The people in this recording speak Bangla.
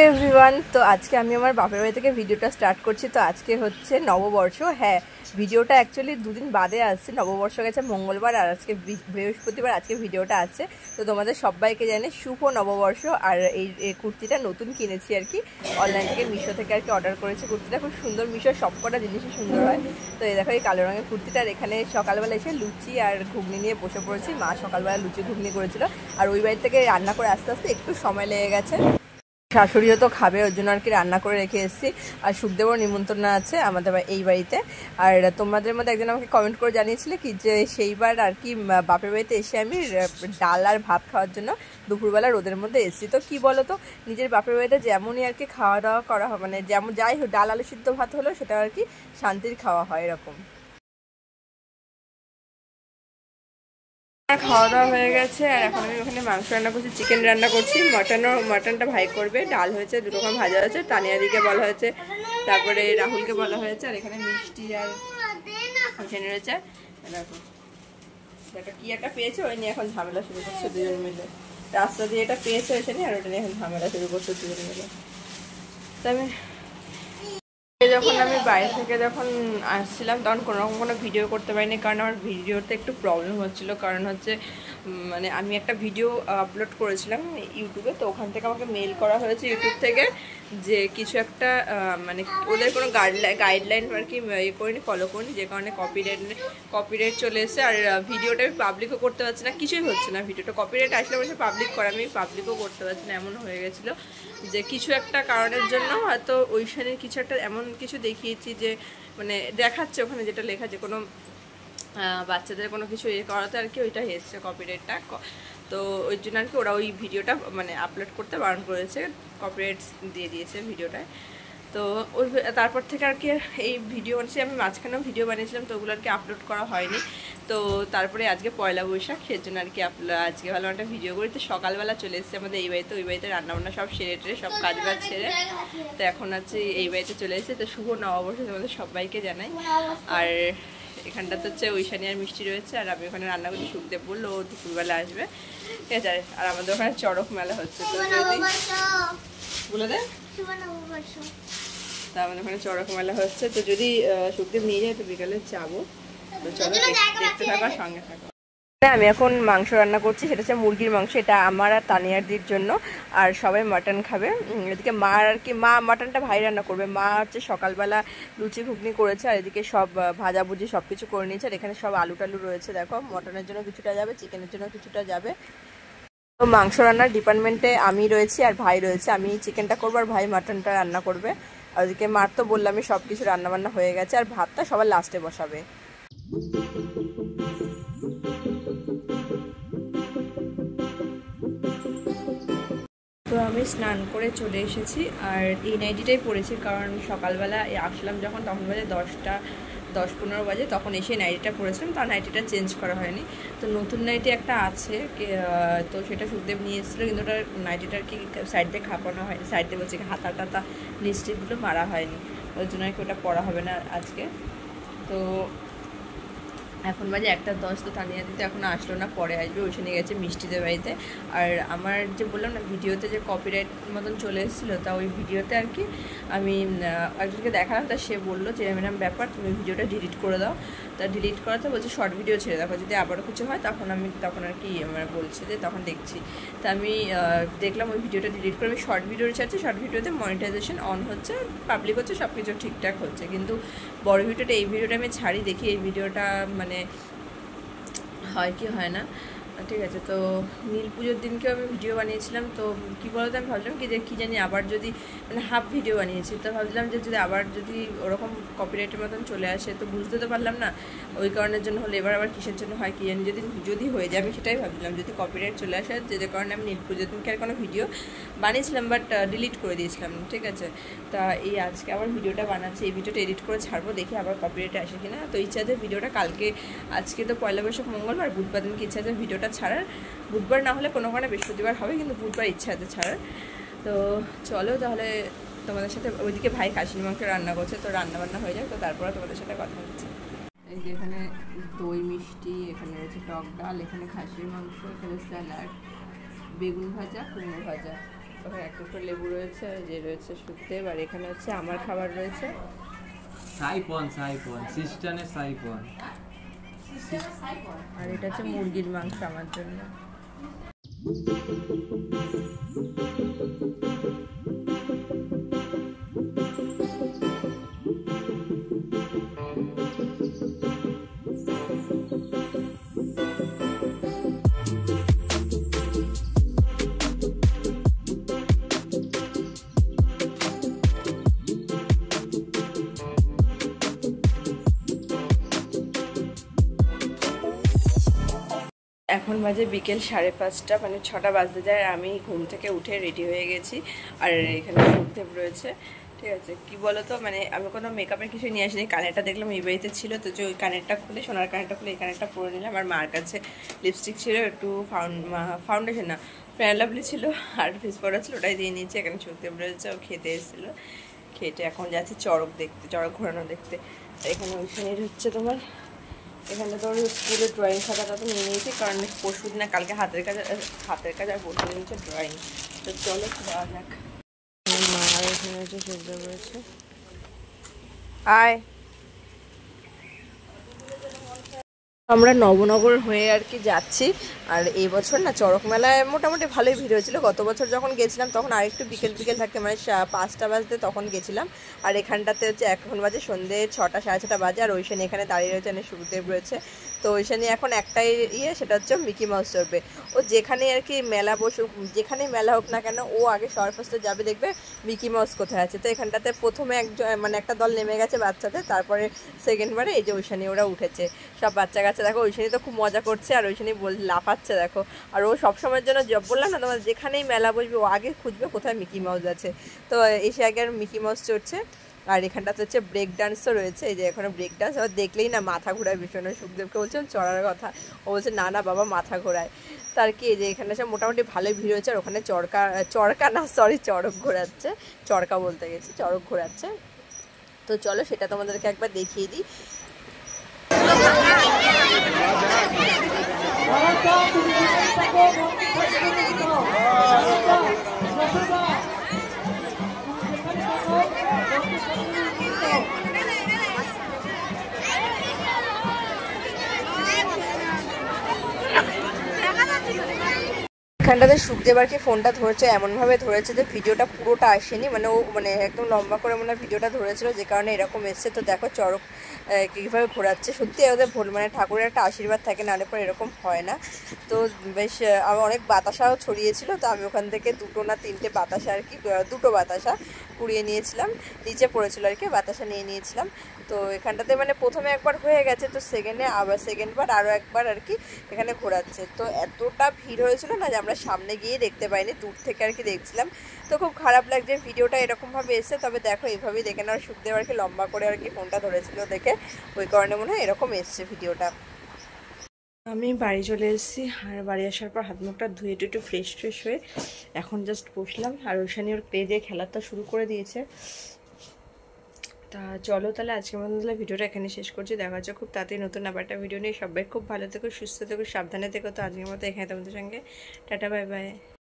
এভরিওয়ান, তো আজকে আমি আমার বাপের বাড়ি থেকে ভিডিওটা স্টার্ট করছি। তো আজকে হচ্ছে নববর্ষ। হ্যাঁ, ভিডিওটা অ্যাকচুয়ালি দুদিন বাদে আসছে। নববর্ষ গেছে মঙ্গলবার আর আজকে বৃহস্পতিবার, আজকে ভিডিওটা আছে। তো তোমাদের সবাইকে জানে শুভ নববর্ষ। আর এই কুর্তিটা নতুন কিনেছি আর কি, অনলাইন থেকে, মিশো থেকে আর কি অর্ডার করেছি। কুর্তিটা খুব সুন্দর, মিশোর সবকটা জিনিসই সুন্দর হয়। তো এই দেখো এই কালো রঙের কুর্তিটা। আর এখানে সকালবেলা এসে লুচি আর ঘুগনি নিয়ে বসে পড়েছি। মা সকালবেলা লুচি ঘুগনি করেছিল, আর ওই বাড়ি থেকে রান্না করে আস্তে আস্তে একটু সময় লেগে গেছে। শাশুড়িও তো খাবে, ওর জন্য আর কি রান্না করে রেখে এসেছি। আর সুখদেবর নিমন্ত্রণ আছে আমাদের এই বাড়িতে। আর তোমাদের মধ্যে একজন আমাকে কমেন্ট করে জানিয়েছিলে কি যে সেইবার আর কি বাপের বাড়িতে এসে আমি ডাল আর ভাত খাওয়ার জন্য দুপুরবেলা রোদের মধ্যে এসেছি। তো কি বলো তো, নিজের বাপের বাড়িতে যেমনই আর কি খাওয়া দাওয়া করা হয়, মানে যেমন যাই হোক, ডাল আলু সিদ্ধ ভাত হলো সেটা আর কি শান্তির খাওয়া হয় এরকম। খাওয়া দাওয়া হয়ে গেছে, আর এখন আমি ওখানে মাংস রান্না করছি, চিকেন রান্না করছি। মাটনটা ভাই করবে। ডাল হয়েছে, দু রকম ভাজা হয়েছে, তানিয়াদিকে বলা হয়েছে, তারপরে রাহুলকে বলা হয়েছে। আর এখানে মিষ্টি আর এখানে রয়েছে দেখো এটা কি একটা পেয়েছে, ওই নিয়ে এখন ঝামেলা শুরু করছে দুজন মিলে। রাস্তা দিয়ে এটা পেয়েছে ওইখানে, আর ওটা নিয়ে এখন ঝামেলা শুরু করছে দুজন মিলে। তো আমি যখন বাইরে থেকে যখন আসছিলাম তখন কোনো ভিডিও করতে পারিনি, কারণ আমার ভিডিওতে একটু প্রবলেম হচ্ছিলো। কারণ হচ্ছে মানে আমি একটা ভিডিও আপলোড করেছিলাম ইউটিউবে, তো ওখান থেকে আমাকে মেল করা হয়েছে ইউটিউব থেকে যে কিছু একটা মানে ওদের কোনো গাইডলাইন আর কি ইয়ে করিনি, ফলো করিনি, যে কারণে কপিরাইট চলে এসেছে। আর ভিডিওটা আমি পাবলিকও করতে পারছি না, কিছুই হচ্ছে না। ভিডিওটা কপিরাইট আসলে বসে পাবলিক করে, আমি পাবলিকও করতে পারছি না। এমন হয়ে গেছিলো যে কিছু একটা কারণের জন্য হয়তো ওইখানে কিছু একটা এমন কিছু দেখিয়েছি যে মানে দেখাচ্ছে ওখানে যেটা লেখা, যে কোনো বাচ্চাদের কোনো কিছু ইয়ে করাতে আর কি ওইটা এসছে কপিরাইটটা। তো ওই জন্য আর কি ওরা ওই ভিডিওটা মানে আপলোড করতে বারণ করেছে, কপিরাইট দিয়ে দিয়েছে ভিডিওটায়। তো ওই তারপর থেকে আর কি এই ভিডিও বানিয়েছি আমি, মাঝখানেও ভিডিও বানিয়েছিলাম, তো ওগুলো আর কি আপলোড করা হয়নি। তো তারপরে আজকে পয়লা বৈশাখ, সের জন্য আর কি আজকে ভালো একটা ভিডিও করি। তো সকালবেলা চলে এসেছে আমাদের এই বাড়িতে, ওই বাড়িতে রান্নাবান্না সব সেরে টেরে সব কাজ বাজ ছেড়ে তো এখন আছে এই বাড়িতে চলে এসেছে। তো শুভ নববর্ষ তোমাদের সবাইকে জানাই। আর এখানটাতে হচ্ছে ঐশানী আর মিষ্টি রয়েছে, আর আমি ওখানে রান্না করছি। সুখদেব বললো ও দুপুরবেলা আসবে, ঠিক আছে। আর আমাদের ওখানে চড়ক মেলা হচ্ছে, তো বলে দেয় তা আমাদের ওখানে চড়ক মেলা হচ্ছে। তো যদি সুখদেব নিয়ে যায় তো বিকালে যাবো। তো চলো দেখতে থাকো, সঙ্গে থাকো। আমি এখন মাংস রান্না করছি, সেটা হচ্ছে মুরগির মাংস। এটা আমার আর তানিয়ারদির জন্য, আর সবাই মাটন খাবে। এদিকে মা আর কি মাটনটা ভাই রান্না করবে। মা হচ্ছে সকালবেলা লুচি ঘুগনি করেছে, আর এদিকে সব ভাজাভুজি সব কিছু করে নিয়েছে। আর এখানে সব আলু টালু রয়েছে, দেখো মটনের জন্য কিছুটা যাবে, চিকেনের জন্য কিছুটা যাবে। তো মাংস রান্নার ডিপার্টমেন্টে আমি রয়েছি আর ভাই রয়েছে। আমি চিকেনটা করবো আর ভাই মাটনটা রান্না করবে। আর ওদিকে মার তো বললামই সব কিছু রান্নাবান্না হয়ে গেছে, আর ভাতটা সবার লাস্টে বসাবে। তো আমি স্নান করে চলে এসেছি, আর এই নাইটিটাই পরেছি, কারণ সকালবেলা আসলাম যখন তখন বাজে 10-15 বাজে, তখন এসে নাইটিটা পরেছিলাম, তার নাইটিটা চেঞ্জ করা হয়নি। তো নতুন নাইটি একটা আছে, তো সেটা সুখদেব নিয়ে এসেছিলো, কিন্তু ওটা নাইটিটার কি সাইড দিয়ে খাপানো হয়নি, সাইড দিয়ে বলছে হাতা টাতা লিপস্টিকগুলো মারা হয়নি, ওই জন্য আর কি ওটা পরা হবে না আজকে। তো এখন বাজে 1:10। তো তানিয়া দিতে এখন আসলো না, পরে আসবে। ওইখানে গেছে মিষ্টিদের বাড়িতে। আর আমার যে বললাম না ভিডিওতে যে কপিরাইট মতন চলে এসেছিলো, তা ওই ভিডিওতে আর কি আমি একজনকে দেখালাম, তা সে বললো যে এরকম ব্যাপার, তুমি ভিডিওটা ডিলিট করে দাও। তা ডিলিট করাতে বলছে শর্ট ভিডিও ছেড়ে দেখো, যদি আবারও কিছু হয় তখন আর কি আমার বলছে যে তখন দেখছি। তা আমি দেখলাম ওই ভিডিওটা ডিলিট করে আমি শর্ট ভিডিও ছাড়ছি। শর্ট ভিডিওতে মনিটাইজেশন অন হচ্ছে, পাবলিক হচ্ছে, সব কিছু ঠিকঠাক হচ্ছে, কিন্তু বড় ভিডিওটা এই ভিডিওটা আমি ছাড়ি, দেখি এই ভিডিওটা মানে হয় কি হয় না, ঠিক আছে। তো নীল পুজোর দিনকেও আমি ভিডিও বানিয়েছিলাম। তো কী বলতো, আমি ভাবলাম কি যে কী জানি আবার যদি মানে হাফ ভিডিও বানিয়েছি, তো ভাবলাম যে যদি আবার যদি ওরকম কপিরাইটের মতন চলে আসে, তো বুঝতে তো পারলাম না ওই কারণের জন্য হলে, এবার আবার কিসের জন্য হয় কি জানি, যদি হয়ে যায়, আমি সেটাই ভাবছিলাম যদি কপিরাইট চলে আসে, যে কারণে আমি নীল পুজোর দিনকে আর কোনো ভিডিও বানিয়েছিলাম, বাট ডিলিট করে দিয়েছিলাম, ঠিক আছে। তা এই আজকে আবার ভিডিওটা বানাচ্ছি, এই ভিডিওটা এডিট করে ছাড়বো, দেখি আবার কপিরাইট আসে কিনা। তো ইচ্ছা আছে ভিডিওটা কালকে, আজকে তো পয়লা বৈশাখ মঙ্গলবার, বুধবার দিনকে ইচ্ছা আছে ভিডিওটা ছাড়ার। বুধবার না হলে কোনো কারণে বৃহস্পতিবার হবে, কিন্তু বুধবার ইচ্ছা আছে ছাড়ার। তো চলো তাহলে তোমাদের সাথে, ওইদিকে ভাই খাসির মাংস রান্না করছে, তো রান্নাবান্না হয়ে যাক, তো তারপরে তোমাদের সাথে কথা হচ্ছে। এই যে এখানে দই মিষ্টি, এখানে রয়েছে টক ডাল, এখানে খাসির মাংস, এখানে স্যালাড, বেগুন ভাজা, কুমড়ো ভাজা। তো ওখানে একটা করে লেবু রয়েছে, যে রয়েছে সুখদেব, আর এখানে হচ্ছে আমার খাবার রয়েছে সাইপন সিস্টানের সাইপন, আর এটা হচ্ছে মুরগির মাংস আমার জন্য। এখন বাজে বিকেল 5:30, মানে 6টা বাজতে যায়। আমি ঘুম থেকে উঠে রেডি হয়ে গেছি, আর এখানে সুখদেব রয়েছে। ঠিক আছে, কি বলো তো, মানে আমি কোনো মেকআপের কিছু নিয়ে আসিনি। কানেরটা দেখলাম এই বাড়িতে ছিল, তো যে ওই কানেরটা খুলে, সোনার কানেরটা খুলে এই কানেরটা পরে নিলাম। আর মার কাছে লিপস্টিক ছিল, একটু ফাউন্ডেশন না প্যারালাভলি ছিল, আর ফেস পাউডার ছিল, ওটাই দিয়ে নিয়েছি। এখানে সুখদেব রয়েছে, ও খেতে এসেছিলো, খেটে এখন যাচ্ছে চড়ক দেখতে, চড়ক ঘোরানো দেখতে। এখানে ওইখানে হচ্ছে তোমার, এখানে তো স্কুলে ড্রয়িং খাতাটা তো নিয়ে নিয়েছি, কারণ পরশু দিন কালকে হাতের কাজ আর পরশু দিন হচ্ছে ড্রয়িং। তো চলো যাওয়া যাক। মা এখানে হচ্ছে সহ্য করেছে, আয়। আমরা নবনগর হয়ে আর কি যাচ্ছি। আর এই বছর না চড়ক মেলায় মোটামুটি ভালোই ভিড় হয়েছিল। গত বছর যখন গেছিলাম তখন আরেকটু বিকেল থাকতে, মানে 5টা বাজতে তখন গেছিলাম। আর এখানটাতে হচ্ছে এখন বাজে সন্ধ্যে 6টা 6:30 বাজে। আর ওইখানে এখানে দাঁড়িয়ে রয়েছে, এখানে সুখদেব রয়েছে। তো ওইখানে এখন একটাই সেটা হচ্ছে মিকি মাউস চড়বে। ও যেখানে আর কি মেলা বসুক, যেখানেই মেলা হোক না কেন, ও আগে সবার ফার্স্টে যাবে, দেখবে মিকি মাউস কোথায় আছে। তো এখানটাতে প্রথমে মানে একটা দল নেমে গেছে বাচ্চাদের, তারপরে সেকেন্ডবারে এই যে ওইখানে ওরা উঠেছে, সব বাচ্চা কাচ্চা। দেখো ওইখানে তো খুব মজা করছে, আর ওইখানে লাফাচ্ছে দেখো। আর ও সবসময়ের জন্য বললাম না তোমার, যেখানেই মেলা বসবে ও আগে খুঁজবে কোথায় মিকি মাউস আছে। তো এসে আগে আর মিকি মাউস চড়ছে। আর এখানটাতে হচ্ছে ব্রেক ডান্সও রয়েছে, এই যে এখানে ব্রেক ডান্স। আবার দেখলেই না মাথা ঘোরায় ভীষণ। সুখদেবকে বলছেন চড়ার কথা, ও বলছে না না বাবা মাথা ঘোরায়। তার কি যে এখানে সব মোটামুটি ভালোই ভিড় হয়েছে। আর ওখানে চড়ক ঘোরাচ্ছে, চরকা বলতে গেছি, চড়ক ঘোরাচ্ছে। তো চলো সেটা তোমাদেরকে একবার দেখিয়ে দিই। এখানটাতে সুখদেব আর কি ফোনটা ধরেছে, এমনভাবে ধরেছে যে ভিডিওটা পুরোটা আসেনি, মানে ও মানে একদম লম্বা করে মনে হয় ভিডিওটা ধরেছিল, যে কারণে এরকম এসছে। তো দেখো চড়ক কীভাবে ঘোরাচ্ছে, সত্যি ওদের মানে ঠাকুরের একটা আশীর্বাদ থাকে, নাহলে পরে এরকম হয় না। তো বেশ আমার অনেক বাতাসাও ছড়িয়েছিল, তো আমি ওখান থেকে 2 না 3টে বাতাসা আর কি, 2টো বাতাসা কুড়িয়ে নিয়েছিলাম, নিচে পড়েছিল আর কি, বাতাসা নিয়ে নিয়েছিলাম। তো এখানটাতে মানে প্রথমে একবার হয়ে গেছে, তো সেকেন্ডবার আরও একবার আর কি এখানে ঘোরাচ্ছে। তো এতটা ভিড় হয়েছিল না যে আমরা সামনে গিয়ে দেখতে পাইনি, দূর থেকে আর কি দেখছিলাম। তো খুব খারাপ লাগছে ভিডিওটা এরকমভাবে এসে। তবে দেখো এইভাবেই দেখে না, সুখদেব আর কি লম্বা করে আর কি ফোনটা ধরেছিল দেখে, ওই কারণে মনে হয় এরকম এসছে ভিডিওটা। আমি বাড়ি চলে এসেছি, আর বাড়ি আসার পর হাত মুখটা ধুয়ে একটু ফ্রেশ হয়ে এখন জাস্ট বসলাম। আর ওইখানে ওর প্লে দিয়ে খেলাটা শুরু করে দিয়েছে। তা চলো তাহলে আজকের মতো তাহলে ভিডিওটা এখানে শেষ করছি। দেখা হচ্ছে খুব তাড়াতাড়ি নতুন আবার একটা ভিডিও নিয়ে। সবাই খুব ভালো থেকো, সুস্থ থেকো, সাবধানে থেকো। তো আজকের মতো এখানে তোমাদের সঙ্গে টাটা, বাই বাই।